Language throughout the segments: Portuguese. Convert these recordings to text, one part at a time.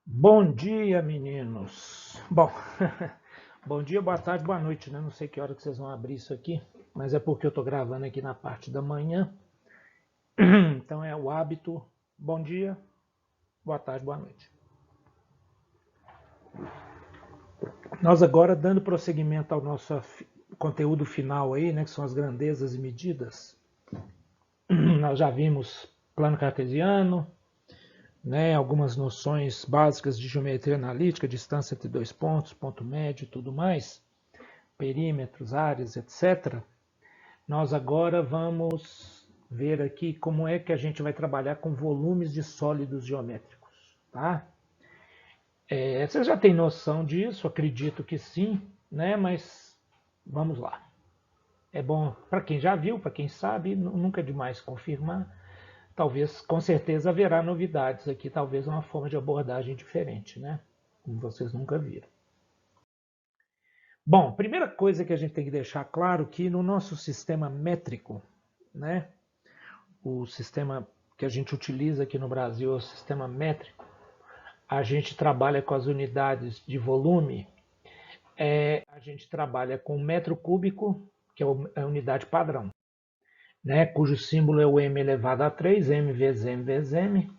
Bom dia, meninos. Bom, bom dia, boa tarde, boa noite, né? Não sei que hora que vocês vão abrir isso aqui, mas é porque eu tô gravando aqui na parte da manhã. Então é o hábito. Bom dia, boa tarde, boa noite. Nós agora dando prosseguimento ao nosso conteúdo final aí, né, que são as grandezas e medidas. Nós já vimos plano cartesiano, né, algumas noções básicas de geometria analítica, distância entre dois pontos, ponto médio e tudo mais, perímetros, áreas, etc. Nós agora vamos ver aqui como é que a gente vai trabalhar com volumes de sólidos geométricos. Tá? Vocês já têm noção disso, acredito que sim, né? Mas vamos lá. É bom para quem já viu, para quem sabe, nunca é demais confirmar. Talvez, com certeza, haverá novidades aqui, talvez uma forma de abordagem diferente, né? Como vocês nunca viram. Bom, primeira coisa que a gente tem que deixar claro que no nosso sistema métrico, né? O sistema que a gente utiliza aqui no Brasil é o sistema métrico. A gente trabalha com as unidades de volume, a gente trabalha com metro cúbico, que é a unidade padrão, né, cujo símbolo é o m elevado a 3, m vezes m vezes m.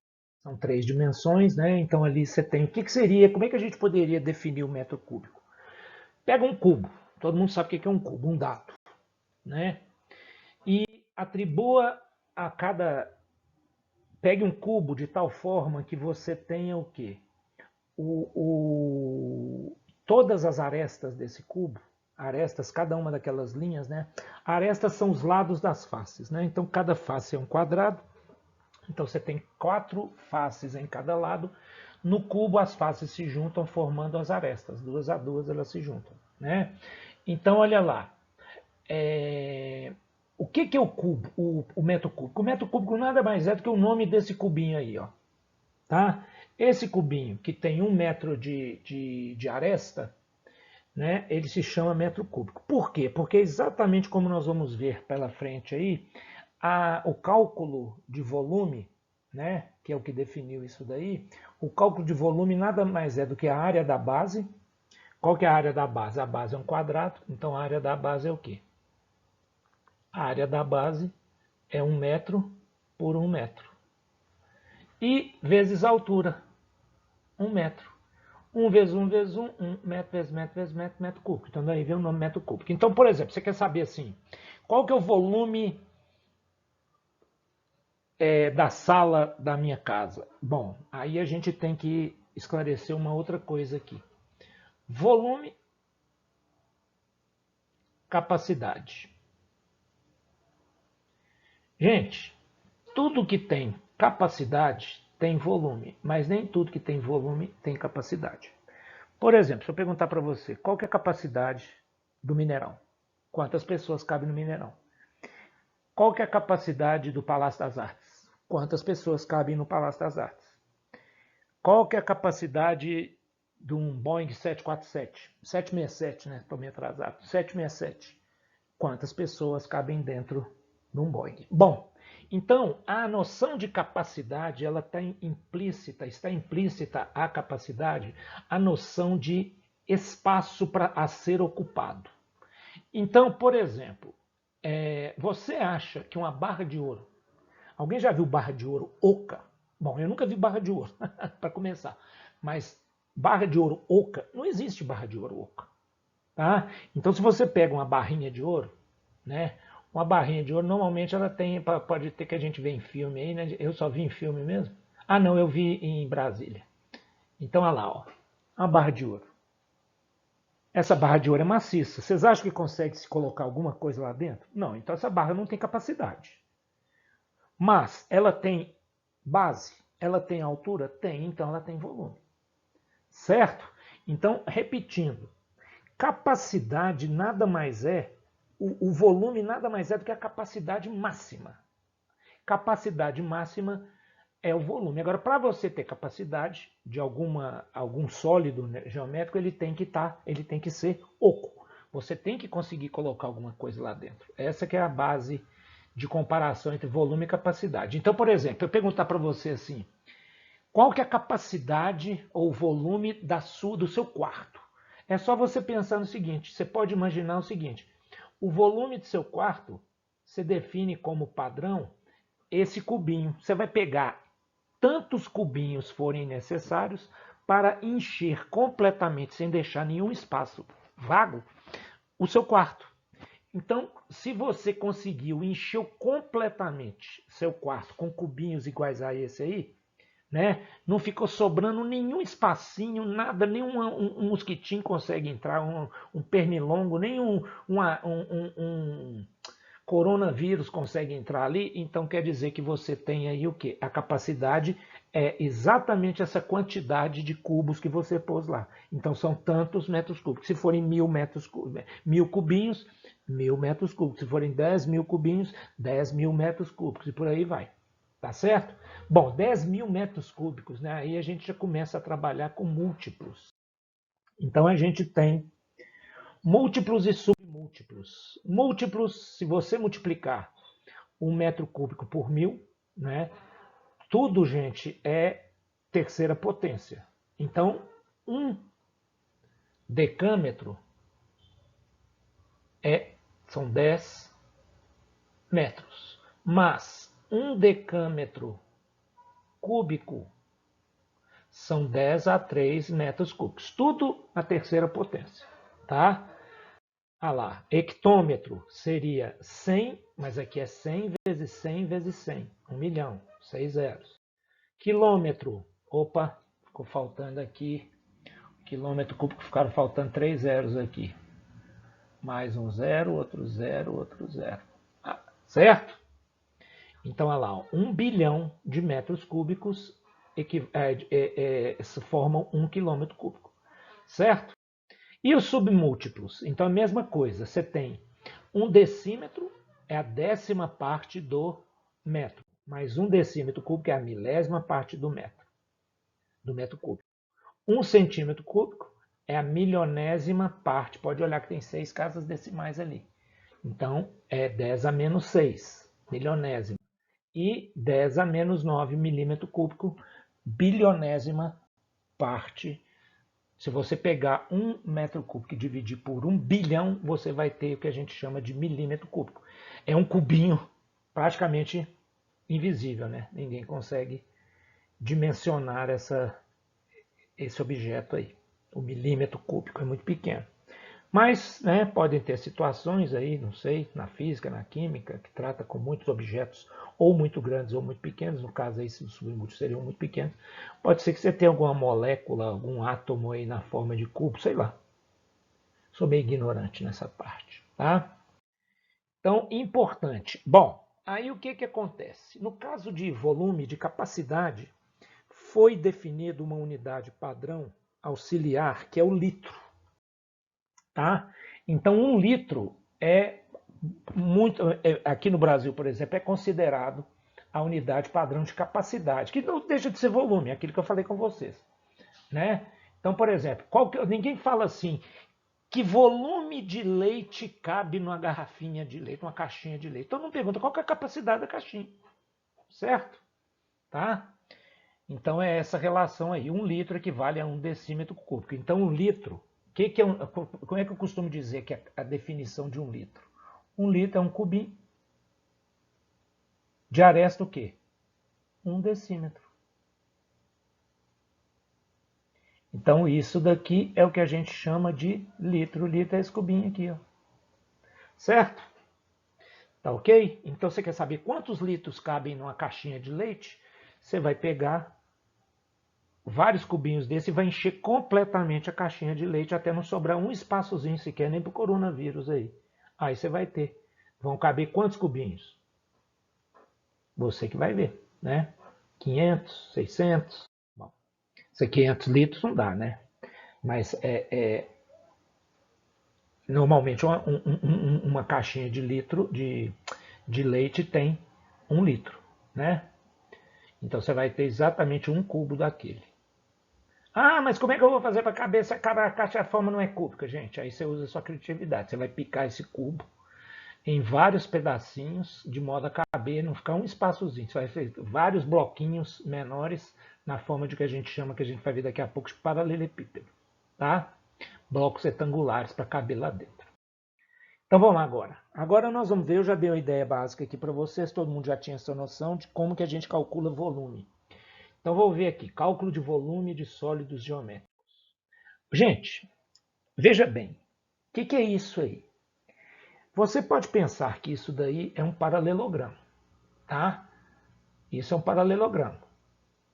São três dimensões, né? Então ali você tem o que seria, como é que a gente poderia definir o metro cúbico? Pega um cubo, todo mundo sabe o que é um cubo, um dado, né? E atribua a cada. Pegue um cubo de tal forma que você tenha o quê? Todas as arestas desse cubo, arestas, cada uma daquelas linhas, né? Arestas são os lados das faces, né? Então cada face é um quadrado, então você tem quatro faces em cada lado. No cubo as faces se juntam formando as arestas, duas a duas elas se juntam, né? Então olha lá, o que é o cubo, o metro cúbico? O metro cúbico nada mais é do que o nome desse cubinho aí, ó. Tá? Esse cubinho que tem 1 metro de aresta, né, ele se chama metro cúbico. Por quê? Porque exatamente como nós vamos ver pela frente aí, o cálculo de volume, né, que é o que definiu isso daí, o cálculo de volume nada mais é do que a área da base. Qual que é a área da base? A base é um quadrado, então a área da base é o quê? A área da base é 1 metro por 1 metro. E vezes a altura, 1 metro. 1 vezes 1 vezes 1, metro vezes metro vezes metro, metro cúbico. Então daí vem o nome metro cúbico. Então, por exemplo, você quer saber assim, qual que é o volume da sala da minha casa? Bom, aí a gente tem que esclarecer uma outra coisa aqui. Volume, capacidade. Gente, tudo que tem capacidade tem volume, mas nem tudo que tem volume tem capacidade. Por exemplo, se eu perguntar para você, qual que é a capacidade do Mineirão? Quantas pessoas cabem no Mineirão? Qual que é a capacidade do Palácio das Artes? Quantas pessoas cabem no Palácio das Artes? Qual que é a capacidade de um Boeing 747? 767, né? Estou meio atrasado. 767. Quantas pessoas cabem dentro de um Boeing? Bom, então a noção de capacidade ela está implícita à capacidade a noção de espaço para a ser ocupado. Então, por exemplo, você acha que uma barra de ouro. Alguém já viu barra de ouro oca? Bom, eu nunca vi barra de ouro, para começar. Mas barra de ouro oca, não existe barra de ouro oca. Tá? Então, se você pega uma barrinha de ouro, né? Uma barrinha de ouro, normalmente ela tem, pode ter que a gente vê em filme aí, né? Eu só vi em filme mesmo. Ah, não, eu vi em Brasília. Então, olha lá, ó, uma barra de ouro. Essa barra de ouro é maciça. Vocês acham que consegue se colocar alguma coisa lá dentro? Não, então essa barra não tem capacidade. Mas ela tem base? Ela tem altura? Tem, então ela tem volume. Certo? Então, repetindo, capacidade nada mais é, o volume nada mais é do que a capacidade máxima. Capacidade máxima é o volume. Agora, para você ter capacidade de algum sólido geométrico, ele tem que ser oco. Você tem que conseguir colocar alguma coisa lá dentro. Essa que é a base de comparação entre volume e capacidade. Então, por exemplo, eu perguntar para você assim, Qual que é a capacidade ou volume do seu quarto? É só você pensar no seguinte, você pode imaginar o seguinte, o volume do seu quarto, você define como padrão esse cubinho. Você vai pegar tantos cubinhos forem necessários para encher completamente, sem deixar nenhum espaço vago, o seu quarto. Então, se você conseguiu encher completamente seu quarto com cubinhos iguais a esse aí, né? Não ficou sobrando nenhum espacinho, nada, nenhum um mosquitinho consegue entrar, um pernilongo, nenhum um coronavírus consegue entrar ali, então quer dizer que você tem aí o quê? A capacidade é exatamente essa quantidade de cubos que você pôs lá. Então são tantos metros cúbicos. Se forem 1.000 metros cúbicos, 1.000 cubinhos, 1.000 metros cúbicos. Se forem 10.000 cubinhos, 10.000 metros cúbicos. E por aí vai. Tá certo? Bom, 10.000 metros cúbicos, né? Aí a gente já começa a trabalhar com múltiplos. Então a gente tem múltiplos e submúltiplos. Múltiplos, se você multiplicar 1 metro cúbico por 1.000, né? Tudo, gente, é terceira potência. Então, 1 decâmetro são 10 metros. Mas 1 decâmetro cúbico são 10 a 3 metros cúbicos. Tudo a terceira potência, tá? Ah lá, hectômetro seria 100, mas aqui é 100 vezes 100 vezes 100, 1 milhão, 6 zeros. Quilômetro, opa, ficou faltando aqui, quilômetro cúbico ficaram faltando 3 zeros aqui. Mais um zero, outro zero, outro zero. Ah, certo? Então, olha lá, 1 bilhão de metros cúbicos formam 1 quilômetro cúbico, certo? E os submúltiplos? Então, a mesma coisa. Você tem 1 decímetro, é a 10ª parte do metro. Mais 1 decímetro cúbico é a 1000ª parte do metro cúbico. 1 centímetro cúbico é a 1.000.000ª parte. Pode olhar que tem 6 casas decimais ali. Então, é 10 a menos 6, milionésima. E 10 a menos 9 milímetro cúbico, bilionésima parte. Se você pegar 1 metro cúbico e dividir por 1 bilhão, você vai ter o que a gente chama de milímetro cúbico. É um cubinho praticamente invisível, né? Ninguém consegue dimensionar esse objeto aí. O milímetro cúbico é muito pequeno. Mas, né, podem ter situações aí, não sei, na física, na química, que trata com muitos objetos, ou muito grandes ou muito pequenos. No caso aí, se os submúltiplos seriam muito pequenos. Pode ser que você tenha alguma molécula, algum átomo aí na forma de cubo, sei lá. Sou meio ignorante nessa parte, tá? Então, importante. Bom, aí o que acontece? No caso de volume, de capacidade, foi definido uma unidade padrão auxiliar, que é o litro. Tá? Então, 1 litro aqui no Brasil, por exemplo, é considerado a unidade padrão de capacidade, que não deixa de ser volume, aquilo que eu falei com vocês. Né? Então, por exemplo, ninguém fala assim, que volume de leite cabe numa garrafinha de leite, uma caixinha de leite. Todo mundo pergunta qual que é a capacidade da caixinha, certo? Tá? Então é essa relação aí, 1 litro equivale a 1 decímetro cúbico. Então 1 litro, como é que eu costumo dizer que é a definição de 1 litro? 1 litro é um cubinho de aresta o quê? 1 decímetro. Então isso daqui é o que a gente chama de litro. O litro é esse cubinho aqui, ó. Certo? Tá ok? Então você quer saber quantos litros cabem numa caixinha de leite? Você vai pegar vários cubinhos desse e vai encher completamente a caixinha de leite até não sobrar um espaçozinho sequer, nem para o coronavírus aí. Aí você vai ter. Vão caber quantos cubinhos? Você que vai ver, né? 500, 600. Bom, isso 500 litros não dá, né? Mas normalmente uma caixinha de litro de leite tem 1 litro, né? Então você vai ter exatamente 1 cubo daquele. Ah, mas como é que eu vou fazer para caber essa caixa? A forma não é cúbica, gente. Aí você usa a sua criatividade. Você vai picar esse cubo em vários pedacinhos, de modo a caber, não ficar um espaçozinho. Você vai fazer vários bloquinhos menores na forma de que a gente chama, que a gente vai ver daqui a pouco, de paralelepípedo. Tá? Blocos retangulares para caber lá dentro. Então vamos lá agora. Agora nós vamos ver, eu já dei uma ideia básica aqui para vocês, todo mundo já tinha essa noção de como que a gente calcula volume. Então vou ver aqui, cálculo de volume de sólidos geométricos. Gente, veja bem, o que é isso aí? Você pode pensar que isso daí é um paralelogramo, tá? Isso é um paralelogramo.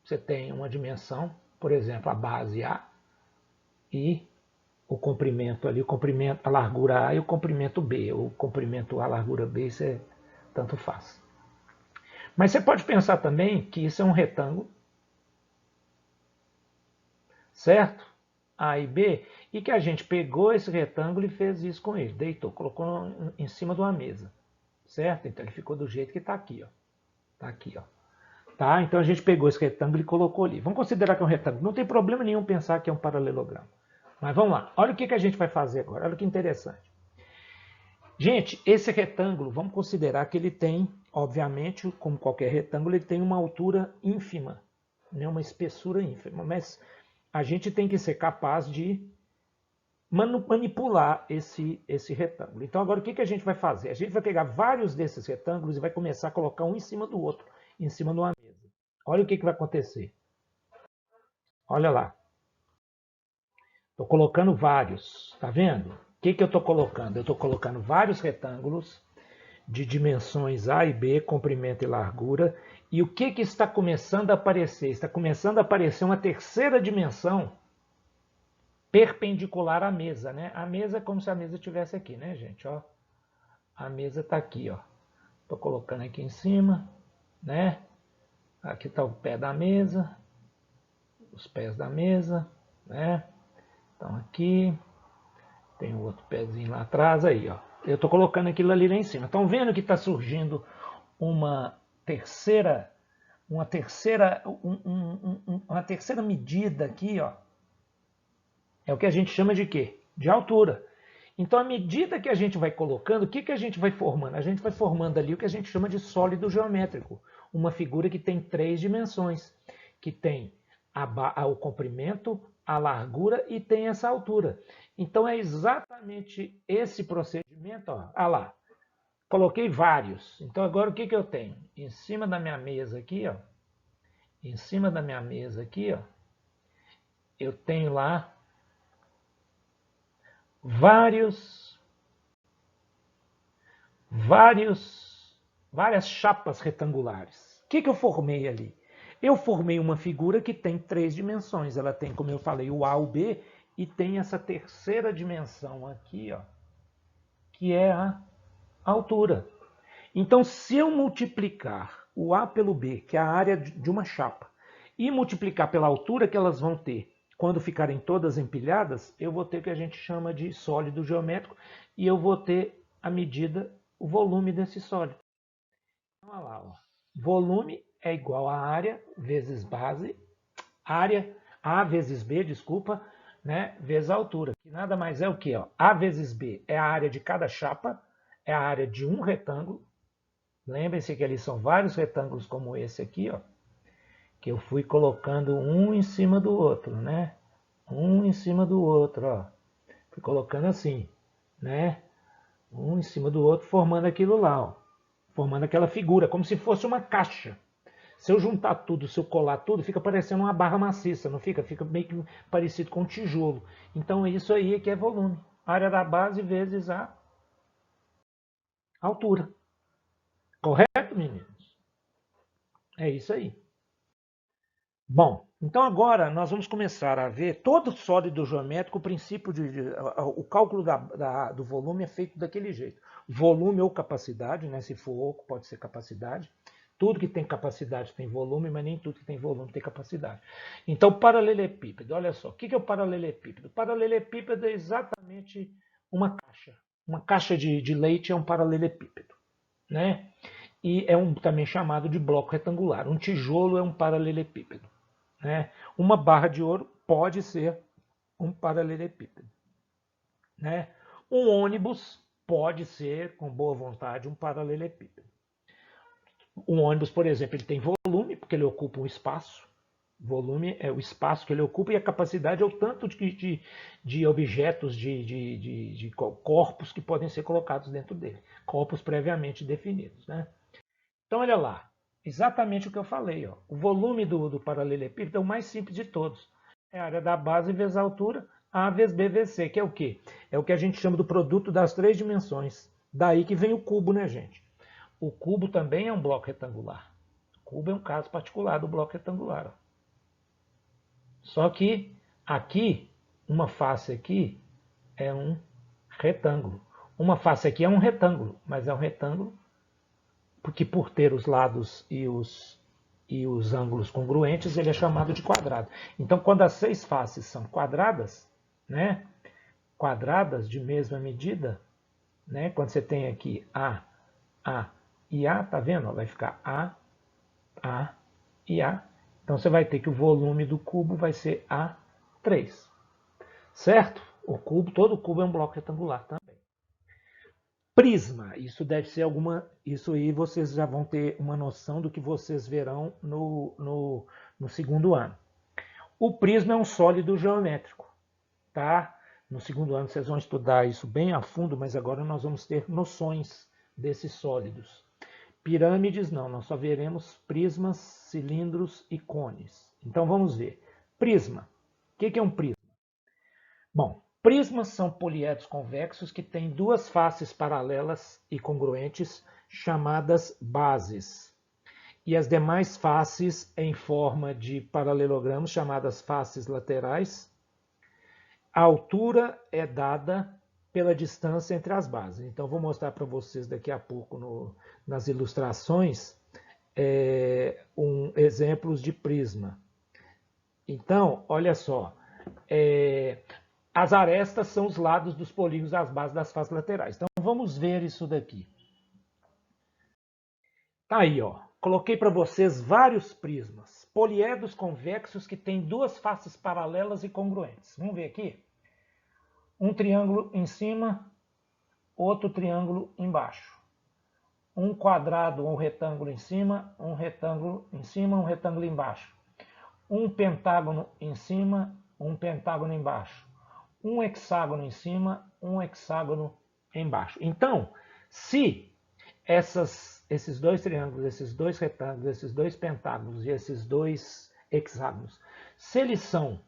Você tem uma dimensão, por exemplo, a base A e o comprimento ali, o comprimento, a largura A e o comprimento B. O comprimento A, a largura B, isso é tanto faz. Mas você pode pensar também que isso é um retângulo, certo? A e B, e que a gente pegou esse retângulo e fez isso com ele, deitou, colocou em cima de uma mesa, certo? Então ele ficou do jeito que está aqui, ó. Está aqui, ó. Tá? Então a gente pegou esse retângulo e colocou ali. Vamos considerar que é um retângulo. Não tem problema nenhum pensar que é um paralelogramo. Mas vamos lá. Olha o que a gente vai fazer agora. Olha que interessante. Gente, esse retângulo, vamos considerar que ele tem, obviamente, como qualquer retângulo, ele tem uma altura ínfima, né? Uma espessura ínfima. Mas a gente tem que ser capaz de manipular esse retângulo. Então agora o que a gente vai fazer? A gente vai pegar vários desses retângulos e vai começar a colocar um em cima do outro, em cima de uma mesa. Olha o que vai acontecer. Olha lá. Estou colocando vários, tá vendo? O que eu estou colocando? Eu estou colocando vários retângulos de dimensões A e B, comprimento e largura. E o que está começando a aparecer? Está começando a aparecer uma terceira dimensão perpendicular à mesa, né? A mesa é como se a mesa estivesse aqui, né, gente? Ó, a mesa está aqui, ó. Estou colocando aqui em cima, né? Aqui está o pé da mesa, os pés da mesa, né? Então aqui, tem o outro pezinho lá atrás aí, ó. Eu estou colocando aquilo ali lá em cima. Estão vendo que está surgindo uma terceira medida aqui, ó. É o que a gente chama de quê? De altura. Então, à medida que a gente vai colocando, o que a gente vai formando? A gente vai formando ali o que a gente chama de sólido geométrico. Uma figura que tem 3 dimensões, que tem o comprimento, a largura e tem essa altura. Então, é exatamente esse procedimento. Ó. Ah lá, coloquei vários. Então, agora o que eu tenho? Em cima da minha mesa aqui, ó, em cima da minha mesa aqui, ó, eu tenho lá várias chapas retangulares. O que eu formei ali? Eu formei uma figura que tem 3 dimensões. Ela tem, como eu falei, o A, o B, e tem essa terceira dimensão aqui, ó, que é a altura. Então, se eu multiplicar o A pelo B, que é a área de uma chapa, e multiplicar pela altura que elas vão ter quando ficarem todas empilhadas, eu vou ter o que a gente chama de sólido geométrico, e eu vou ter a medida, o volume desse sólido. Então, olha lá, ó. Volume é igual a área vezes base, área A vezes B, desculpa, né, vezes a altura, que nada mais é o que? A vezes B é a área de cada chapa, é a área de um retângulo. Lembrem-se que ali são vários retângulos como esse aqui, ó, que eu fui colocando um em cima do outro, né? Um em cima do outro, ó. Fui colocando assim, né? Um em cima do outro, formando aquilo lá, ó. Formando aquela figura, como se fosse uma caixa. Se eu juntar tudo, se eu colar tudo, fica parecendo uma barra maciça, não fica? Fica meio que parecido com um tijolo. Então isso aí é que é volume. Área da base vezes a altura. Correto, meninos? É isso aí. Bom, então agora nós vamos começar a ver todo sólido geométrico, o princípio o cálculo do volume é feito daquele jeito. Volume ou capacidade, né? Se for oco, pode ser capacidade. Tudo que tem capacidade tem volume, mas nem tudo que tem volume tem capacidade. Então, paralelepípedo, olha só, o que é o paralelepípedo? O paralelepípedo é exatamente uma caixa. Uma caixa de leite é um paralelepípedo, né? E é também chamado de bloco retangular. Um tijolo é um paralelepípedo. Né? Uma barra de ouro pode ser um paralelepípedo. Né? Um ônibus pode ser, com boa vontade, um paralelepípedo. Um ônibus, por exemplo, ele tem volume, porque ele ocupa um espaço. Volume é o espaço que ele ocupa e a capacidade é o tanto de objetos, de corpos que podem ser colocados dentro dele. Corpos previamente definidos. Né? Então, olha lá. Exatamente o que eu falei. Ó. O volume do paralelepípedo é o mais simples de todos. É a área da base vezes a altura, A vezes B vezes C, que é o quê? É o que a gente chama do produto das três dimensões. Daí que vem o cubo, né, gente? O cubo também é um bloco retangular. O cubo é um caso particular do bloco retangular. Ó. Só que aqui, uma face aqui é um retângulo. Uma face aqui é um retângulo, mas é um retângulo porque por ter os lados e os ângulos congruentes, ele é chamado de quadrado. Então, quando as seis faces são quadradas, né, quadradas de mesma medida, né, quando você tem aqui A e A, tá vendo? Vai ficar A e A. Então, você vai ter que o volume do cubo vai ser A3. Certo? O cubo, todo cubo é um bloco retangular também. Prisma, isso deve ser alguma. Isso aí vocês já vão ter uma noção do que vocês verão no segundo ano. O prisma é um sólido geométrico, tá? No segundo ano vocês vão estudar isso bem a fundo, mas agora nós vamos ter noções desses sólidos. Pirâmides não, nós só veremos prismas, cilindros e cones. Então vamos ver. Prisma. O que é um prisma? Bom, prismas são poliedros convexos que têm duas faces paralelas e congruentes, chamadas bases. E as demais faces em forma de paralelogramos, chamadas faces laterais. A altura é dada pela distância entre as bases. Então, vou mostrar para vocês daqui a pouco nas ilustrações exemplos de prisma. Então, olha só. As arestas são os lados dos polígonos das bases das faces laterais. Então, vamos ver isso daqui. Tá aí, ó. Coloquei para vocês vários prismas. Poliedros convexos que têm duas faces paralelas e congruentes. Vamos ver aqui? Um triângulo em cima, outro triângulo embaixo. Um quadrado ou um retângulo em cima, um retângulo em cima, um retângulo embaixo. Um pentágono em cima, um pentágono embaixo. Um hexágono em cima, um hexágono embaixo. Então, se esses dois triângulos, esses dois retângulos, esses dois pentágonos e esses dois hexágonos, se eles são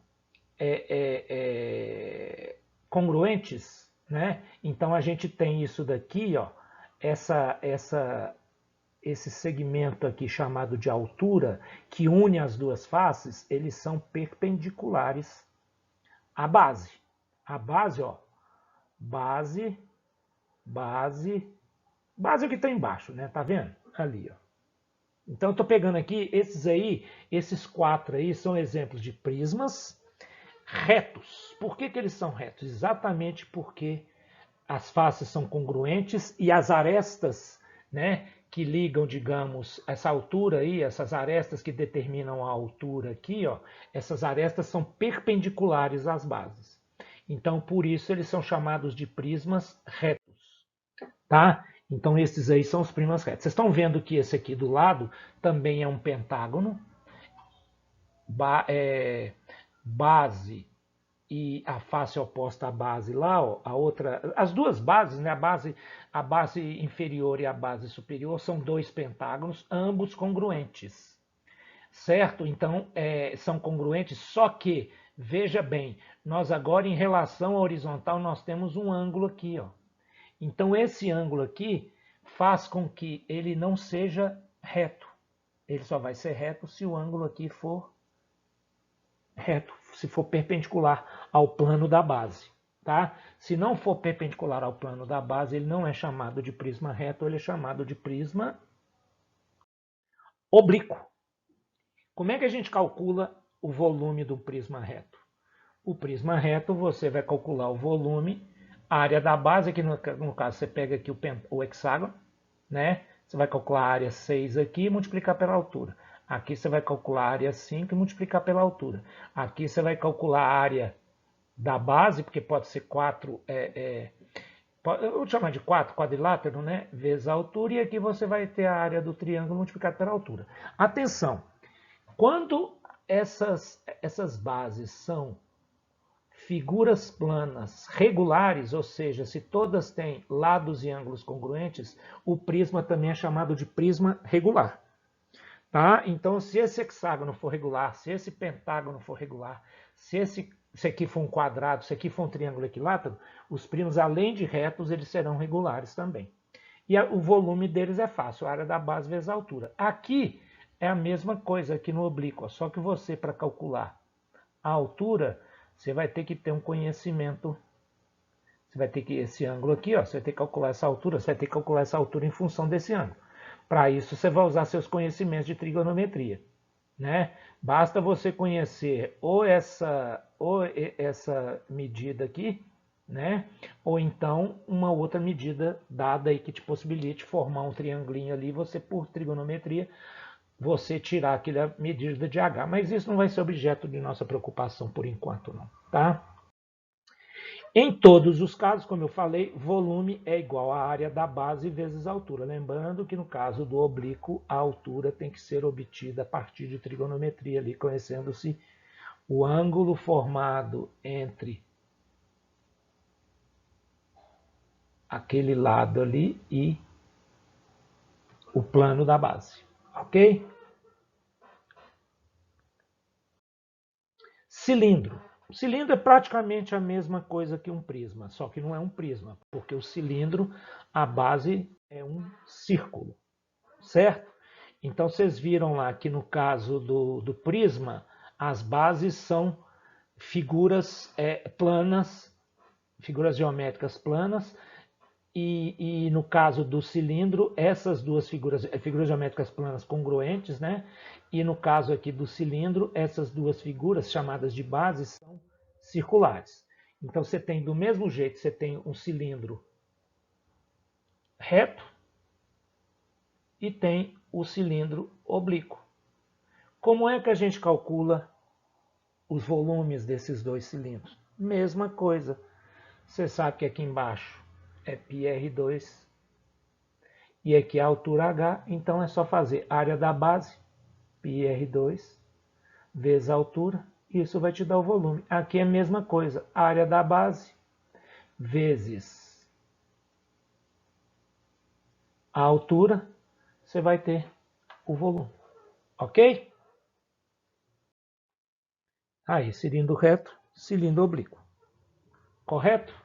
congruentes, né? Então a gente tem isso daqui, ó, esse segmento aqui chamado de altura, que une as duas faces, eles são perpendiculares à base. A base, ó, base é o que está embaixo, né? Tá vendo? Ali, ó. Então, eu estou pegando aqui, esses quatro aí são exemplos de prismas retos. Por que eles são retos? Exatamente porque as faces são congruentes e as arestas, né, que ligam, digamos, essa altura aí, essas arestas que determinam a altura aqui, ó, essas arestas são perpendiculares às bases. Então, por isso, eles são chamados de prismas retos. Tá? Então, esses aí são os prismas retos. Vocês estão vendo que esse aqui do lado também é um pentágono. Base e a face oposta à base lá, ó, a outra, as duas bases, né, a base inferior e a base superior são dois pentágonos, ambos congruentes. Certo? Então, são congruentes, só que, veja bem, nós agora em relação à horizontal, nós temos um ângulo aqui, ó. Então, esse ângulo aqui faz com que ele não seja reto. Ele só vai ser reto se o ângulo aqui for reto, se for perpendicular ao plano da base. Tá? Se não for perpendicular ao plano da base, ele não é chamado de prisma reto, ele é chamado de prisma oblíquo. Como é que a gente calcula o volume do prisma reto? O prisma reto, você vai calcular o volume, a área da base, que no caso você pega aqui o hexágono, né? Você vai calcular a área 6 aqui e multiplicar pela altura. Aqui você vai calcular a área 5 e multiplicar pela altura. Aqui você vai calcular a área da base, porque pode ser 4, eu vou chamar de 4, quadrilátero, né? Vezes a altura. E aqui você vai ter a área do triângulo multiplicada pela altura. Atenção! Quando essas bases são figuras planas regulares, ou seja, se todas têm lados e ângulos congruentes, o prisma também é chamado de prisma regular. Tá? Então, se esse hexágono for regular, se esse pentágono for regular, se esse aqui for um quadrado, se aqui for um triângulo equilátero, os prismas, além de retos, eles serão regulares também. E o volume deles é fácil, a área da base vezes a altura. Aqui é a mesma coisa aqui no oblíquo, só que você, para calcular a altura, você vai ter que ter um conhecimento. Você vai ter que, esse ângulo aqui, ó, você vai ter que calcular essa altura, você vai ter que calcular essa altura em função desse ângulo. Para isso, você vai usar seus conhecimentos de trigonometria. Né? Basta você conhecer ou essa medida aqui, né? Ou então uma outra medida dada aí que te possibilite formar um triangulinho ali, você por trigonometria, você tirar aquela medida de H. Mas isso não vai ser objeto de nossa preocupação por enquanto não, tá? Em todos os casos, como eu falei, volume é igual à área da base vezes a altura. Lembrando que no caso do oblíquo, a altura tem que ser obtida a partir de trigonometria, ali conhecendo-se o ângulo formado entre aquele lado ali e o plano da base. Ok? Cilindro. O cilindro é praticamente a mesma coisa que um prisma, só que não é um prisma, porque o cilindro, a base é um círculo, certo? Então vocês viram lá que no caso do prisma, as bases são figuras planas, figuras geométricas planas, e no caso do cilindro, essas duas figuras geométricas planas congruentes, né? E no caso aqui do cilindro, essas duas figuras chamadas de bases são circulares. Então você tem do mesmo jeito, você tem um cilindro reto e tem o cilindro oblíquo. Como é que a gente calcula os volumes desses dois cilindros? Mesma coisa. Você sabe que aqui embaixo é πr2 e aqui a altura h, então é só fazer área da base, πr2, vezes a altura, isso vai te dar o volume. Aqui é a mesma coisa, área da base vezes a altura, você vai ter o volume. Ok? Aí, cilindro reto, cilindro oblíquo. Correto?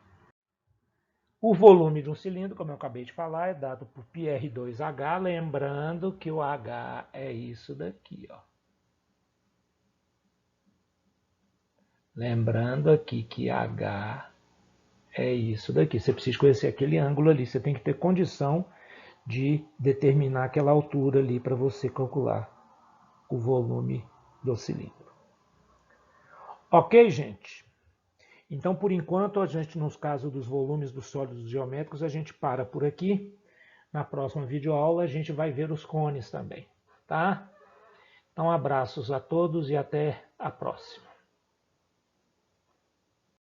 O volume de um cilindro, como eu acabei de falar, é dado por πr2h, lembrando que o h é isso daqui, ó. Lembrando aqui que h é isso daqui. Você precisa conhecer aquele ângulo ali, você tem que ter condição de determinar aquela altura ali para você calcular o volume do cilindro. Ok, gente? Então, por enquanto, a gente, nos casos dos volumes dos sólidos geométricos, a gente para por aqui. Na próxima videoaula, a gente vai ver os cones também, tá? Então, abraços a todos e até a próxima.